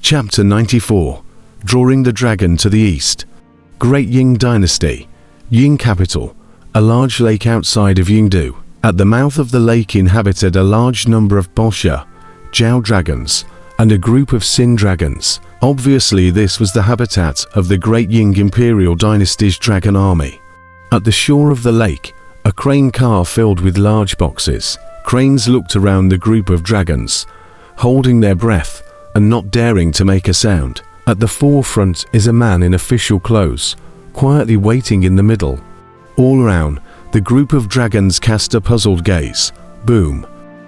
Chapter 94. Drawing the Dragon to the East. Great Ying Dynasty. Ying capital. A large lake outside of Yingdu. At the mouth of the lake inhabited a large number of Wuxia, Zhao dragons, and a group of Xin dragons. Obviously this was the habitat of the Great Ying Imperial Dynasty's dragon army. At the shore of the lake, a crane car filled with large boxes. Cranes looked around the group of dragons, holding their breath and not daring to make a sound. At the forefront is a man in official clothes, quietly waiting in the middle. All around, the group of dragons cast a puzzled gaze. Boom!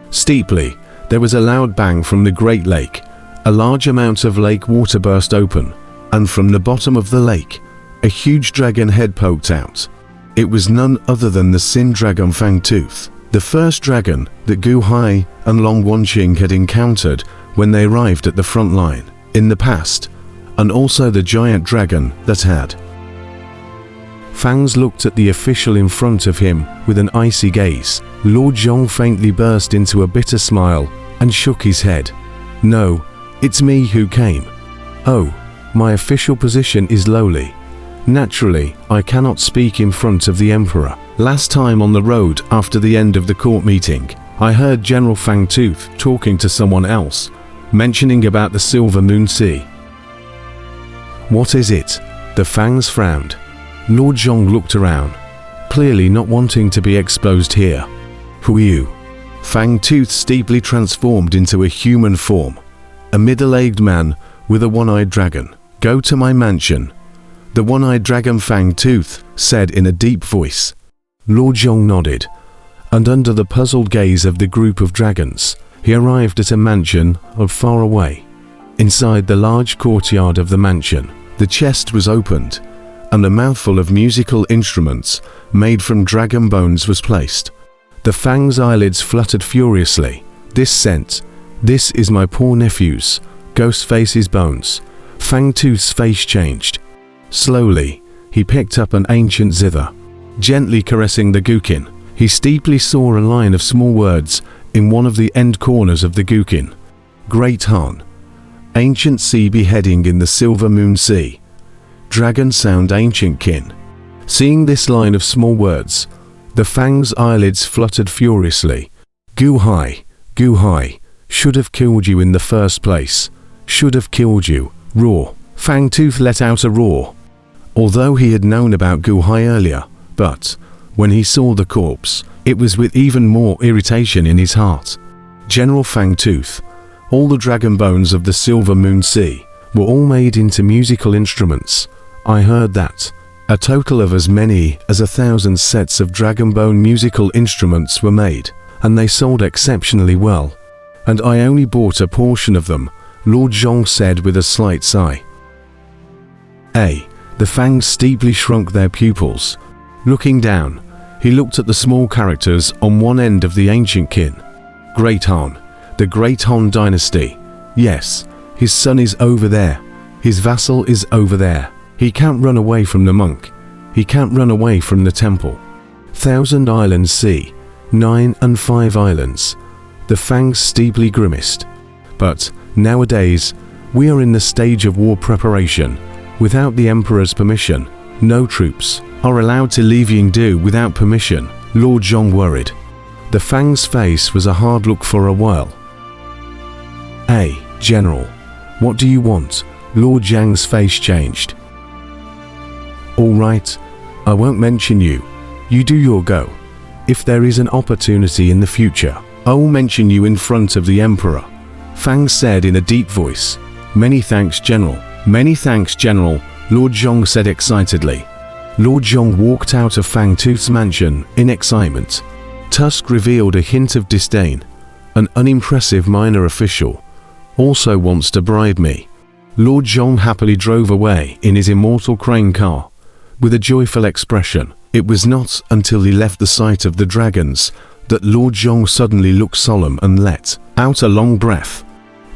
Steeply, there was a loud bang from the Great Lake. A large amount of lake water burst open, and from the bottom of the lake, a huge dragon head poked out. It was none other than the Xin dragon Fangtooth, the first dragon that Gu Hai and Long Wanqing had encountered when they arrived at the front line in the past, and also the giant dragon that had. Fangs looked at the official in front of him with an icy gaze. Lord Zhong faintly burst into a bitter smile and shook his head. "No, it's me who came. Oh, my official position is lowly. Naturally, I cannot speak in front of the Emperor. Last time on the road after the end of the court meeting, I heard General Fangtooth talking to someone else, mentioning about the Silver Moon Sea." "What is it?" The Fangs frowned. Lord Zhong looked around, clearly not wanting to be exposed here. "Who are you?" Fangtooth steeply transformed into a human form, a middle-aged man with a one-eyed dragon. "Go to my mansion," the one-eyed dragon Fangtooth said in a deep voice. Lord Zhong nodded, and under the puzzled gaze of the group of dragons, he arrived at a mansion of far away. Inside the large courtyard of the mansion, the chest was opened, and a mouthful of musical instruments made from dragon bones was placed. The Fang's eyelids fluttered furiously. "This scent, this is my poor nephew's, Ghostface's bones." Fangtooth's face changed. Slowly, he picked up an ancient zither. Gently caressing the guqin, he steeply saw a line of small words in one of the end corners of the guqin. "Great Han. Ancient sea beheading in the Silver Moon Sea. Dragon sound ancient kin." Seeing this line of small words, the Fang's eyelids fluttered furiously. Gu Hai, should have killed you in the first place. Should have killed you." Roar. Fangtooth let out a roar. Although he had known about Gu Hai earlier, but when he saw the corpse, it was with even more irritation in his heart. "General Fangtooth, all the dragon bones of the Silver Moon Sea were all made into musical instruments. I heard that a total of as many as 1,000 sets of dragon bone musical instruments were made, and they sold exceptionally well. And I only bought a portion of them," Lord Zhong said with a slight sigh. The Fangs steeply shrunk their pupils. Looking down, he looked at the small characters on one end of the ancient kin. "Great Han, the Great Han Dynasty. Yes, his son is over there. His vassal is over there. He can't run away from the monk. He can't run away from the temple. 1,000 islands see, 9 and 5 islands." The Fangs steeply grimaced. "But nowadays, we are in the stage of war preparation. Without the Emperor's permission, no troops are allowed to leave Yingdu without permission," Lord Zhong worried. The Fang's face was a hard look for a while. "Hey, General, what do you want?" Lord Zhang's face changed. "All right, I won't mention you. You do your go. If there is an opportunity in the future, I will mention you in front of the Emperor," Fang said in a deep voice. "Many thanks, General." "Many thanks, General," Lord Zhong said excitedly. Lord Zhong walked out of Fangtooth's mansion in excitement. Tusk revealed a hint of disdain. "An unimpressive minor official also wants to bribe me." Lord Zhong happily drove away in his Immortal crane car with a joyful expression. It was not until he left the sight of the dragons that Lord Zhong suddenly looked solemn and let out a long breath.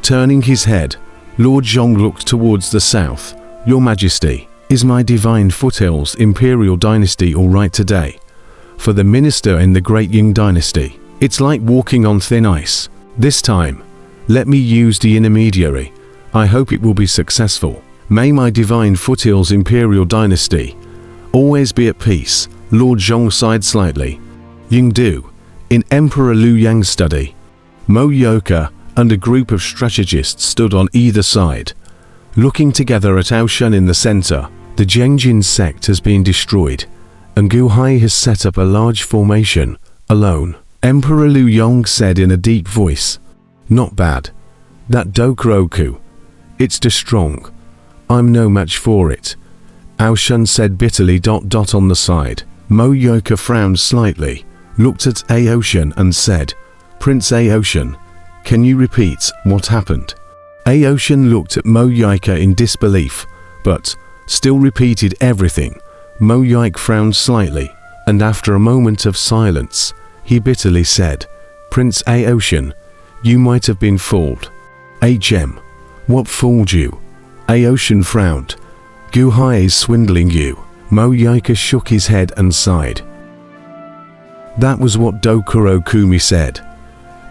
Turning his head, Lord Zhong looked towards the south. "Your Majesty, is my divine foothills Imperial Dynasty all right today? For the minister in the Great Ying Dynasty, it's like walking on thin ice. This time, let me use the intermediary. I hope it will be successful. May my divine foothills imperial dynasty always be at peace. Lord Zhong sighed slightly. Yingdu, in Emperor Liu Yang's study, Mo Yoka and a group of strategists stood on either side, looking together at Aoshan in the center. The Zhengjin sect has been destroyed, and Gu Hai has set up a large formation, alone. Emperor Liu Yong said in a deep voice. Not bad. That Dokuroku. It's too strong. I'm no match for it. Aoshan said bitterly. On the side, Mo Yoka frowned slightly, looked at Aoshan and said, Prince Aoshan, can you repeat what happened? Aoshan looked at Mo Yoka in disbelief, but still repeated everything. Mo Yoka frowned slightly, and after a moment of silence, he bitterly said, Prince Aoshan, you might have been fooled. What fooled you? Aoshan frowned. Gu Hai is swindling you. Mo Yoka shook his head and sighed. That was what Dokuro Kumi said.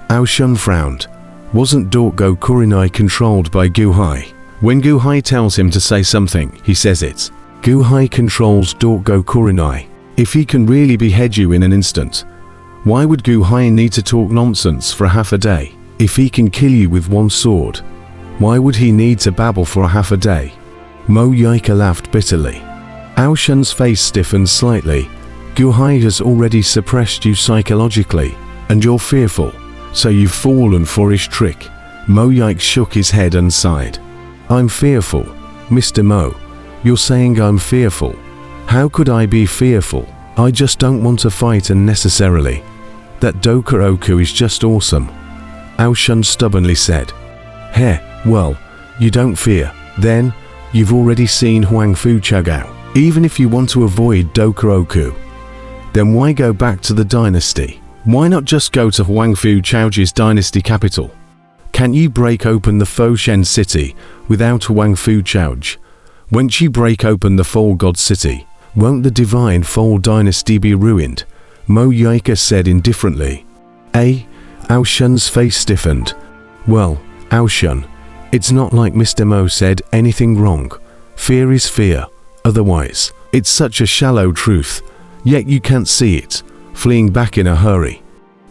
Aoshan frowned. Wasn't Dorgo Kurinai controlled by Gu Hai? When Gu Hai tells him to say something, he says it. Gu Hai controls Dorgo Kurinai. If he can really behead you in an instant, why would Gu Hai need to talk nonsense for half a day? If he can kill you with one sword, why would he need to babble for half a day? Mo Yoka laughed bitterly. Aoshan's face stiffened slightly. Gu Hai has already suppressed you psychologically, and you're fearful, so you've fallen for his trick. Mo Yoka shook his head and sighed. I'm fearful, Mr. Mo. You're saying I'm fearful. How could I be fearful? I just don't want to fight unnecessarily. That Dokuroku is just awesome. Aoshan stubbornly said. Heh, well, you don't fear. Then, you've already seen Huangfu Chagao. Even if you want to avoid Dokuroku, then why go back to the dynasty? Why not just go to Huangfu Chaoji's dynasty capital? Can't you break open the Foshen city without Huangfu Chaoji? Won't you break open the Foal God city? Won't the divine Foal dynasty be ruined? Mo Yoka said indifferently. Aoshan's face stiffened. Well, Aoshan, it's not like Mr. Mo said anything wrong. Fear is fear. Otherwise, it's such a shallow truth, yet you can't see it, fleeing back in a hurry.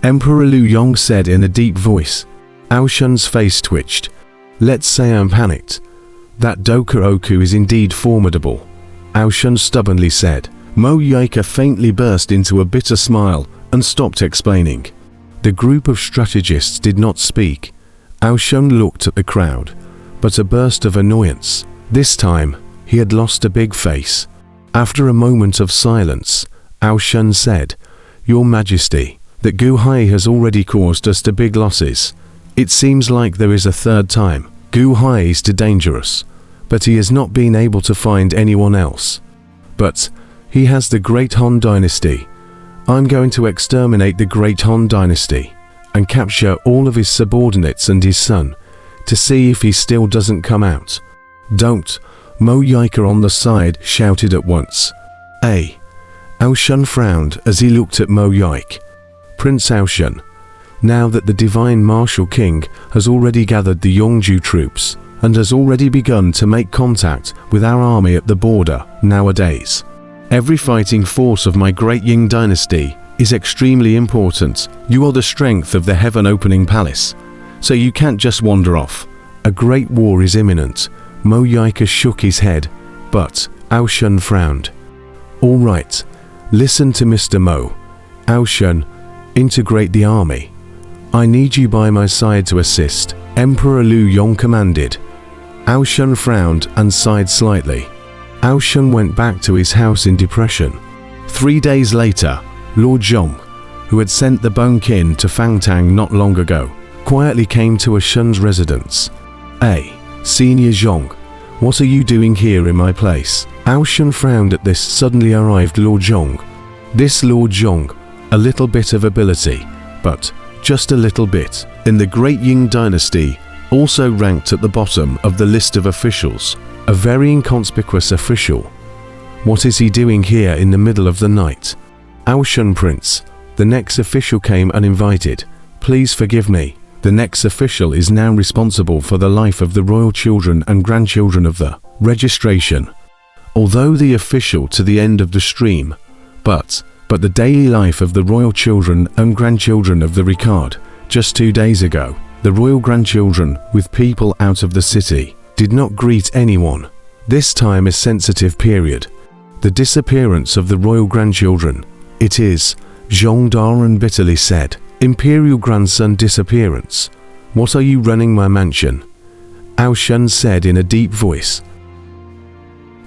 Emperor Liu Yong said in a deep voice. Aoshan's face twitched. Let's say I'm panicked. That Dokuroku is indeed formidable, Aoshan stubbornly said. Mo Yoka faintly burst into a bitter smile and stopped explaining. The group of strategists did not speak. Aoshan looked at the crowd, but a burst of annoyance. This time, he had lost a big face. After a moment of silence, Aoshan said, Your Majesty, that Gu Hai has already caused us big losses. It seems like there is a third time. Gu Hai is too dangerous, but he has not been able to find anyone else. But he has the Great Han Dynasty. I'm going to exterminate the Great Han Dynasty and capture all of his subordinates and his son to see if he still doesn't come out. Don't, Mo Yoka on the side shouted at once. Aoshan frowned as he looked at Mo Yoka. Prince Aoshan, now that the Divine Martial King has already gathered the Yongju troops and has already begun to make contact with our army at the border nowadays, every fighting force of my great Ying dynasty is extremely important. You are the strength of the heaven-opening palace, so you can't just wander off. A great war is imminent. Mo Yoka shook his head, but Aoshan frowned. All right, listen to Mr. Mo. Aoshan, integrate the army. I need you by my side to assist, Emperor Liu Yong commanded. Aoshan frowned and sighed slightly. Aoshan went back to his house in depression. 3 days later, Lord Zhong, who had sent the Bone Kin to Fangtang not long ago, quietly came to Aoshan's residence. Senior Zhong, what are you doing here in my place? Aoshan frowned at this suddenly arrived Lord Zhong. This Lord Zhong, a little bit of ability, but just a little bit, in the Great Ying dynasty, also ranked at the bottom of the list of officials, a very inconspicuous official. What is he doing here in the middle of the night? Aoshan Prince, the next official came uninvited. Please forgive me, The next official is now responsible for the life of the royal children and grandchildren of the registration. Although the official to the end of the stream, but the daily life of the royal children and grandchildren of the Ricard. Just 2 days ago, the royal grandchildren, with people out of the city, did not greet anyone. This time a sensitive period. The disappearance of the royal grandchildren. It is, Zhong Daran bitterly said. Imperial grandson disappearance. What are you running my mansion? Ao Shun said in a deep voice.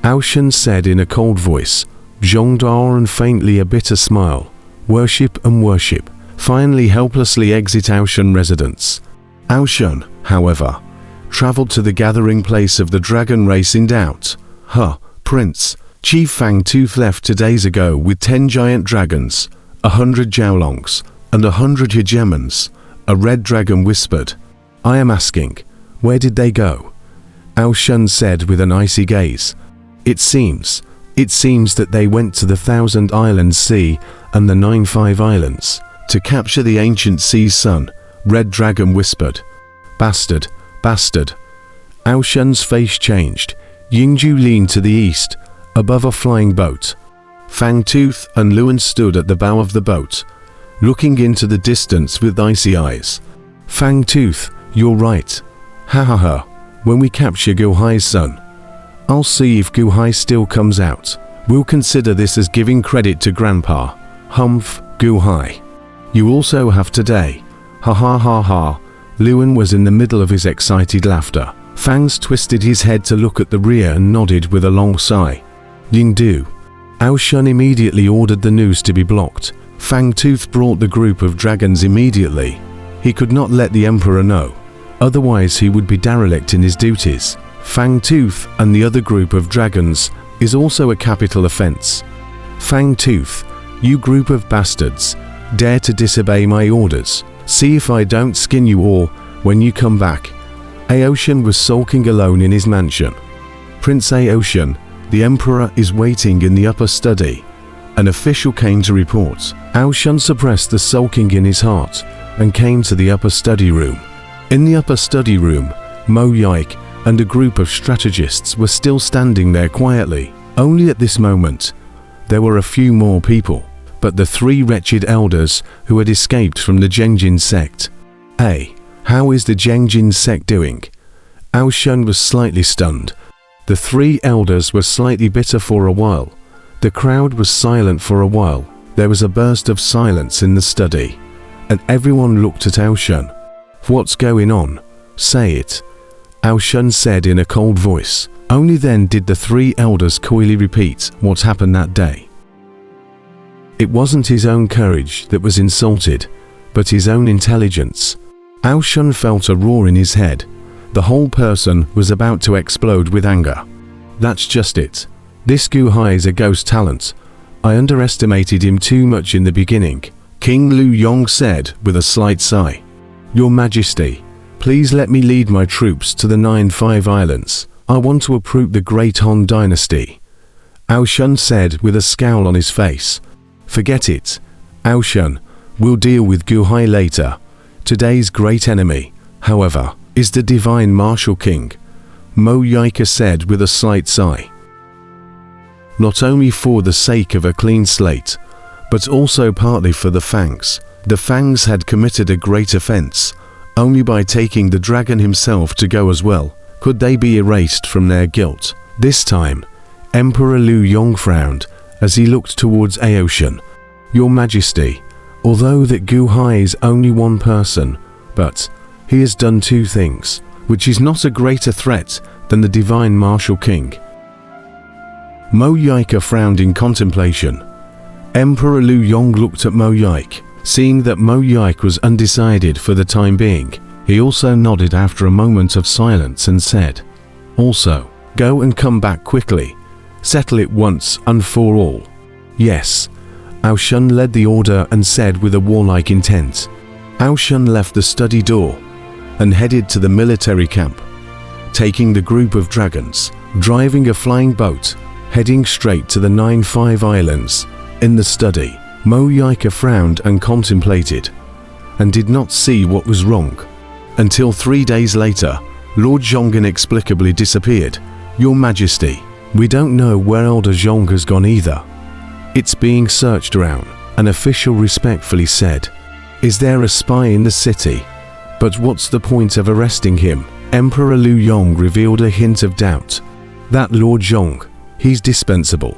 Ao Shun said in a cold voice. Zhong Daran faintly a bitter smile. Worship and worship. Finally helplessly exit Ao Shun residence. Ao Shun, however, traveled to the gathering place of the dragon race in doubt. Prince, Chief Fang Tooth left 2 days ago with 10 giant dragons, 100 Jiaolongs, and 100 hegemons. A red dragon whispered. I am asking, where did they go? Ao Shun said with an icy gaze. It seems that they went to the 1,000 Islands Sea and the 95 Islands, to capture the ancient sea's son, Red Dragon whispered. Bastard, bastard. Ao Shun's face changed. Yingju leaned to the east, above a flying boat. Fang Tooth and Luan stood at the bow of the boat, looking into the distance with icy eyes. Fang Tooth, you're right. Ha ha ha. When we capture Gu Hai's son, I'll see if Gu Hai still comes out. We'll consider this as giving credit to Grandpa. Humph, Gu Hai. You also have today. Ha ha ha ha. Luan was in the middle of his excited laughter. Fangs twisted his head to look at the rear and nodded with a long sigh. Yingdu. Ao Shun immediately ordered the news to be blocked. Fang Tooth brought the group of dragons immediately. He could not let the Emperor know. Otherwise he would be derelict in his duties. Fang Tooth and the other group of dragons is also a capital offense. Fang Tooth, you group of bastards, dare to disobey my orders. See if I don't skin you all when you come back. Ao Shun was sulking alone in his mansion. Prince Ao Shun, the Emperor is waiting in the upper study. An official came to report. Ao Shun suppressed the sulking in his heart and came to the upper study room. In the upper study room, Mo Yike and a group of strategists were still standing there quietly. Only at this moment, there were a few more people, but the 3 wretched elders who had escaped from the Zhengjin sect. Hey, how is the Zhengjin sect doing? Ao Shun was slightly stunned. The 3 elders were slightly bitter for a while. The crowd was silent for a while. There was a burst of silence in the study, and everyone looked at Ao Shun. What's going on? Say it. Ao Shun said in a cold voice. Only then did the 3 elders coyly repeat what happened that day. It wasn't his own courage that was insulted, but his own intelligence. Ao Shun felt a roar in his head. The whole person was about to explode with anger. That's just it. This Gu Hai is a ghost talent. I underestimated him too much in the beginning, King Lu Yong said with a slight sigh. Your Majesty, please let me lead my troops to the 95 Islands. I want to uproot the Great Han Dynasty. Ao Shun said with a scowl on his face. Forget it, Ao Shun. We'll deal with Gu Hai later. Today's great enemy, however, is the Divine Martial King, Mo Yike said with a slight sigh. Not only for the sake of a clean slate, but also partly for the Fangs. The Fangs had committed a great offense. Only by taking the dragon himself to go as well could they be erased from their guilt. This time, Emperor Lu Yong frowned as he looked towards Ao Shun. Your Majesty, although that Gu Hai is only one person, but he has done 2 things, which is not a greater threat than the Divine Martial King. Mo Yike frowned in contemplation. Emperor Lu Yong looked at Mo Yike. Seeing that Mo Yike was undecided for the time being, he also nodded after a moment of silence and said, Also, go and come back quickly. Settle it once and for all. Yes. Ao Shun led the order and said with a warlike intent. Ao Shun left the study door and headed to the military camp, taking the group of dragons, driving a flying boat, heading straight to the 95 Islands. In the study, Mo Yike frowned and contemplated, and did not see what was wrong. Until 3 days later, Lord Zhong inexplicably disappeared. Your Majesty, we don't know where Elder Zhong has gone either. It's being searched around, an official respectfully said. Is there a spy in the city? But what's the point of arresting him? Emperor Liu Yong revealed a hint of doubt. That Lord Zhong, he's dispensable.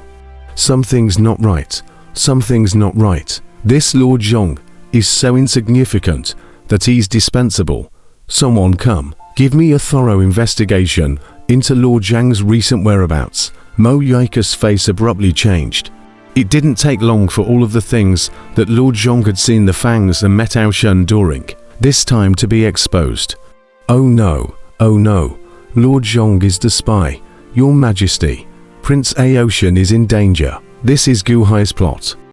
Something's not right. Something's not right. This Lord Zhong is so insignificant that he's dispensable. Someone come, give me a thorough investigation into Lord Zhang's recent whereabouts. Mo Yaika's face abruptly changed. It didn't take long for all of the things that Lord Zhong had seen the Fangs and Metao Shun doing, this time to be exposed. Oh no, Lord Zhong is the spy. Your Majesty, Prince Aoshan is in danger. This is Gu Hai's plot.